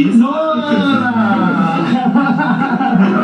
this? No.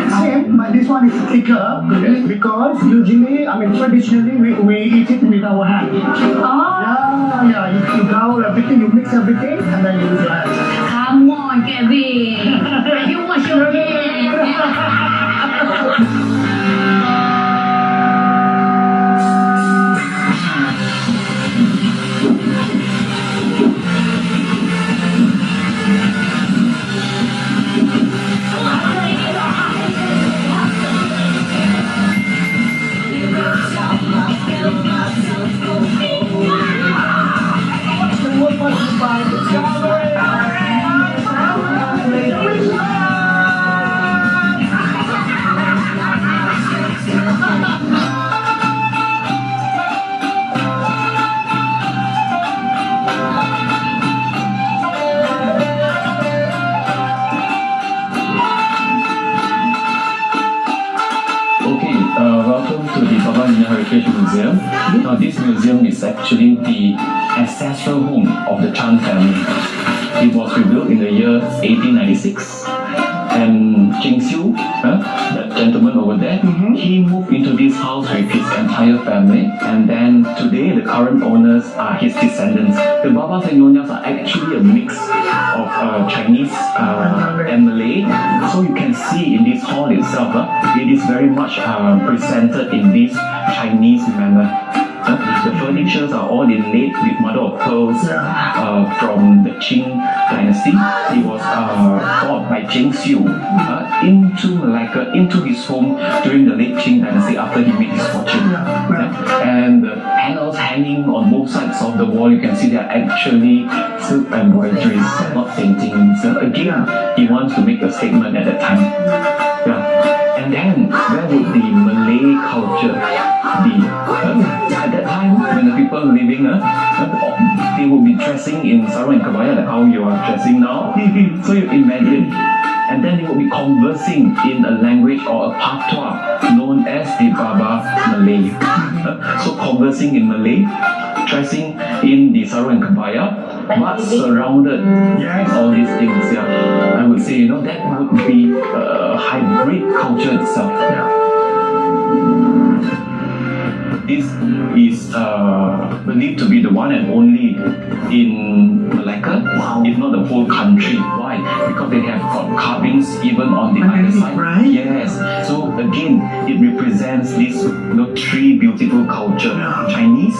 It's same, but this one is thicker because usually, traditionally we eat it with our hand. Yeah. You ground everything, you mix everything, and then you use your hands. Come on, Kevin. You wash your hands. Welcome to the Baba Nyonya Heritage Museum. Now, this museum is actually the ancestral home of the Chan family. It was rebuilt in the year 1896. And Cheng Siu, that gentleman over there, he moved into this house with his entire family. And then today, the current owners are his descendants. The Babas and Nyonyas are actually a mix of Chinese and Malay. So you can see in this hall itself, it is very much presented in this Chinese manner. The furnitures are all inlaid with mother of pearls from the Qing dynasty. It was brought by Cheng Siu into Malacca, into his home during the late Qing dynasty after he made his fortune. And the panels hanging on both sides of the wall, you can see they are actually silk embroideries, not paintings. Again, he wants to make a statement at that time. And then, where would the Malay culture be? At that time, when the people living, they would be dressing in sarung and kebaya like how you are dressing now. So you imagine. And then they would be conversing in a language or a patois known as the Baba Malay. So conversing in Malay, dressing in the sarung and kebaya, but surrounded with all these things. I would say, that would be a hybrid culture itself. This is believed to be the one and only in Malacca, if not the whole country. Why? Because they have got carvings even on the other side. Right? Yes. So again, it represents these three beautiful culture: Chinese,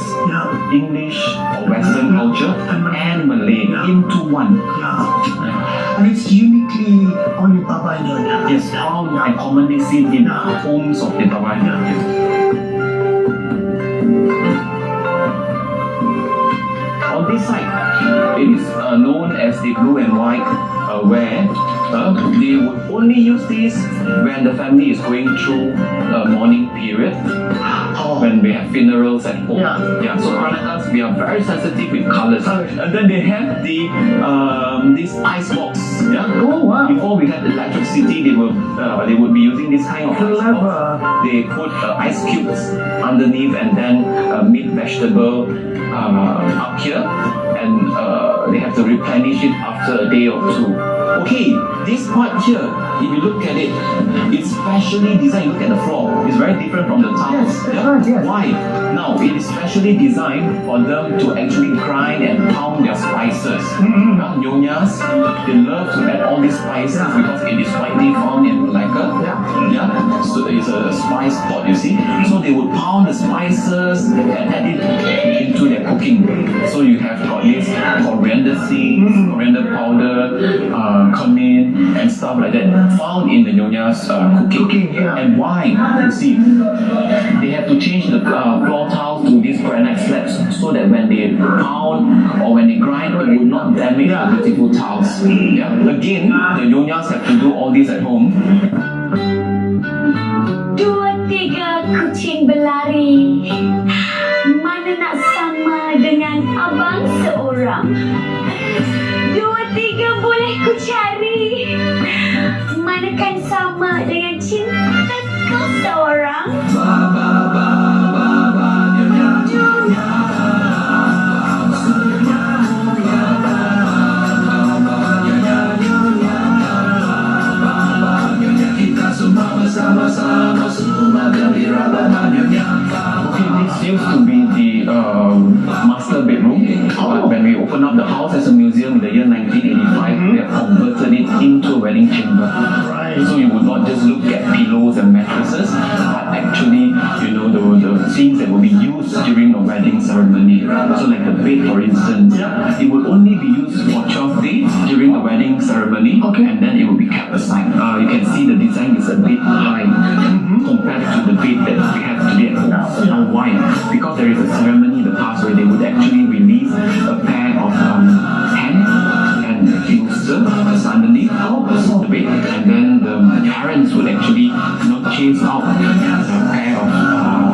English or Western culture, and Malay into one. And it's uniquely only Baba Nyonya. Yes, found and commonly seen in homes of the Baba Nyonya. On this side, it is known as the blue and white where they would only use this when the family is going through a mourning period, when we have funerals at home. So Peranakas, we are very sensitive with colors. And then they have the this ice box. Before we had electricity, they would be using this kind of ice box. They put ice cubes underneath and then meat vegetable up here, and they have to replenish it after a day or two. Okay, this part here, if you look at it, it's specially designed. Look at the floor, it's very different from the tiles. Why? Now, it is specially designed for them to actually grind and pound their spices. Nyonyas, they love to add all these spices because it is widely found in Malacca. So it's a spice pot, you see. So they would pound the spices and add it into their cooking. So you have got this coriander seeds, coriander powder, cumin and stuff like that found in the Nyonya's cooking. And why? You see, they have to change the floor tiles to these granite slabs so that when they pound or when they grind, it would not damage the beautiful tiles. Again, the Nyonyas have to do all this at home. 2-3 kucing berlari, mana nak sama dengan abang seorang. 2-3 boleh ku cari, manakan sama dengan cinta kau seorang. things that will be used during the wedding ceremony. So like the bed, for instance, it would only be used for 12 days during the wedding ceremony, and then it will be kept aside. You can see the design is a bit high compared to the bed that we have today at home. Now why? Because there is a ceremony in the past where they would actually release a pair of hands and a rooster underneath the bed, and then the parents would actually chase out a pair of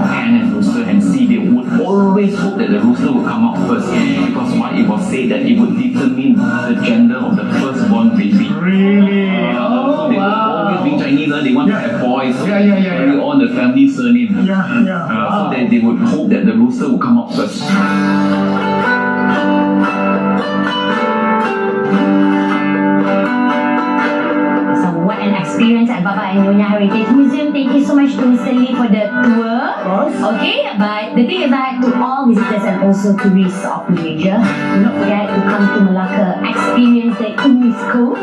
hen and rooster and see. They would always hope that the rooster would come out first, because why? It was said that it would determine the gender of the firstborn baby. Really? So they would always being Chinese, they want to have boys, so carry on the family surname. So they would hope that the rooster would come out first. What an experience at Baba and Nyonya Heritage Museum. Thank you so much to Mr. Lee for the tour. Okay, but the thing is that to all visitors and also tourists of Malaysia, do not forget to come to Malacca, experience the UNESCO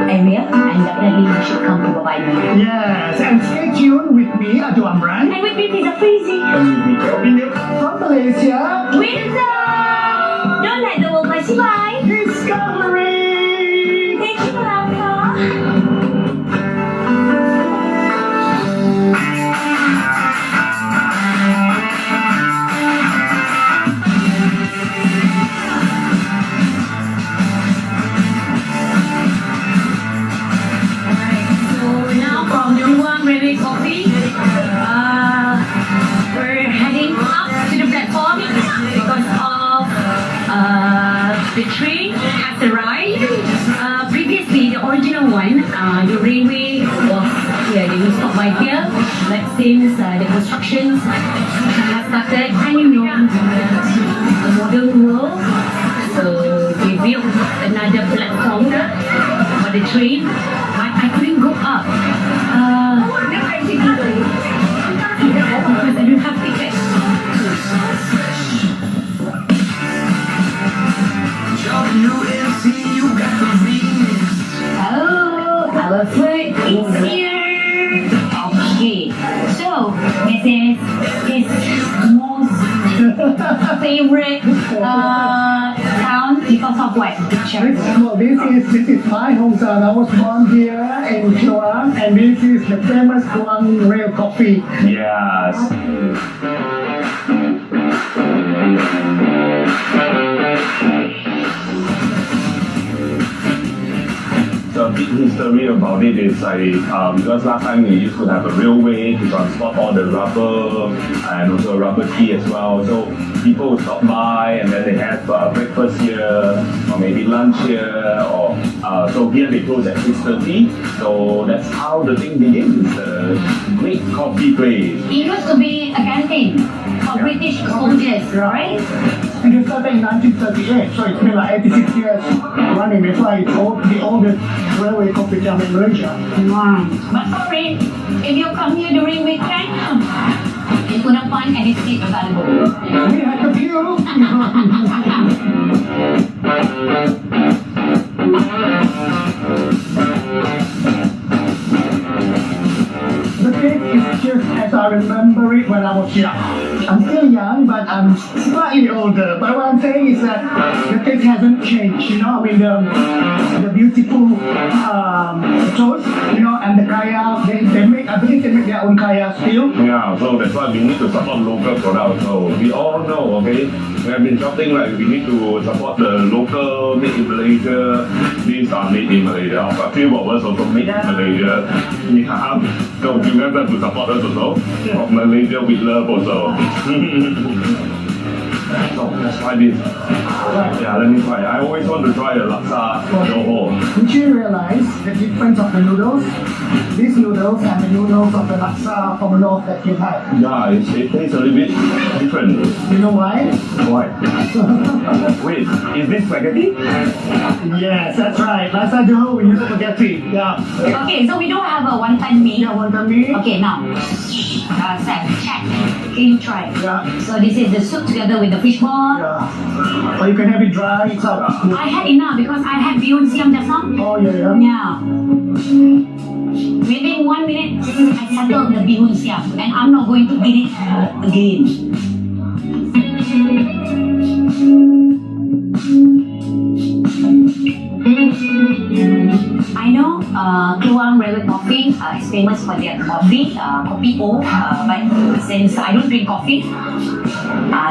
area, and definitely you should come to Baba and Nyonya. Yes, and stay tuned with me, Adu Amran. And with me, Pizza Freezy. And with me, Kelvin, from Malaysia. Wisdom! Don't let the world pass you by. Discovery! Thank you, Malacca. Coffee. We're heading up to the platform because of the train has arrived. Previously, the original one, the railway was here. They will stop by here, but since the constructions have started, and you know, the modern world, so they built another platform for the train, but I couldn't go up. Because I don't have tickets. Oh, our food is here. Okay, so this is his most favorite town because of what? Picture. Well, this is my hometown. I was born here in Kluang, and this is the famous Kluang Rail Coffee. Yes. The big history about it is because last time we used to have a railway to transport all the rubber and also rubber tea as well. So people would stop by and then they have breakfast here or maybe lunch here, or so here they close at 6:30. So that's how the thing begins. It's a great coffee place. It used to be a canteen for British soldiers, right? And it started in 1938, so it's been like 86 years running. That's why it's the oldest railway coffee town in Malaysia. Wow. But sorry, if you come here during weekend, you couldn't find any seat available. We had a few. The cake is just as I remember it when I was young. I'm still young, but I'm slightly older. But what I'm saying is that the cake hasn't changed. You know, I mean the beautiful toast, you know, and the kaya. They make, I believe they make their own kaya still. Yeah, so that's why we need to support local products. So we all know, okay, we have been shouting like we need to support the local, made in Malaysia. These are made in Malaysia. A few of us also made in Malaysia. Yeah, so remember to support us also. From Malaysia with love also. So let's try this. Yeah, let me try. I always want to try the laksa Johor. Did you realize the difference of the noodles? These noodles and the noodles of the laksa from north that you had. Yeah, it tastes a little bit different. You know why? Why? Wait, is this spaghetti? Yes, that's right. Laksa Johor, we use spaghetti. Yeah. Okay, so we don't have a one-pan mee. Yeah, wonton mee. Okay, now, Sam, check. Can you try? Yeah. So this is the soup together with the fish ball. Yeah. Or you can have it dry. It's up. I had enough because I had bihun siam just now. Oh, yeah, yeah. Yeah. Within 1 minute, I settled the bihun siap, and I'm not going to eat it again. I know Kluang Railway Coffee is famous for their coffee, kopi O, but since I don't drink coffee,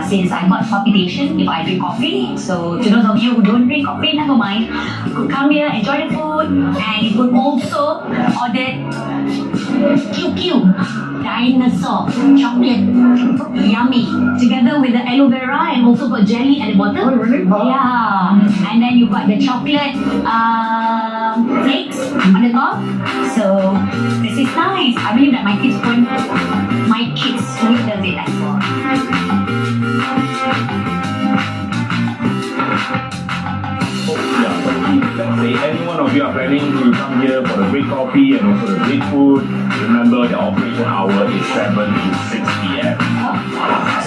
since I got palpitation if I drink coffee, so to those of you who don't drink coffee, never mind. You could come here, enjoy the food, and you could also order QQ dinosaur chocolate, yummy, together with the aloe vera and also got jelly at the bottom. Oh, really? Oh. Yeah, and then you got the chocolate flakes on the top. So this is nice. I believe that my kids will love it as well. Yeah, so if let's say any one of you are planning to come here for the great coffee and also the great food, remember the operation hour is 7 to 6 p.m.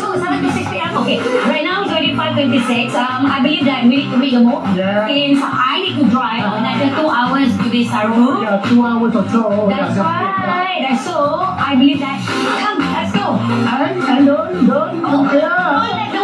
So 7 to 6 p.m. Okay, right now it's already 5:26. I believe that we need to make a move. Yeah. Since I need to drive another 2 hours to this room. Yeah, 2 hours or so. That's right. So I believe that. Come, let's go. And don't, Oh, yeah. don't let the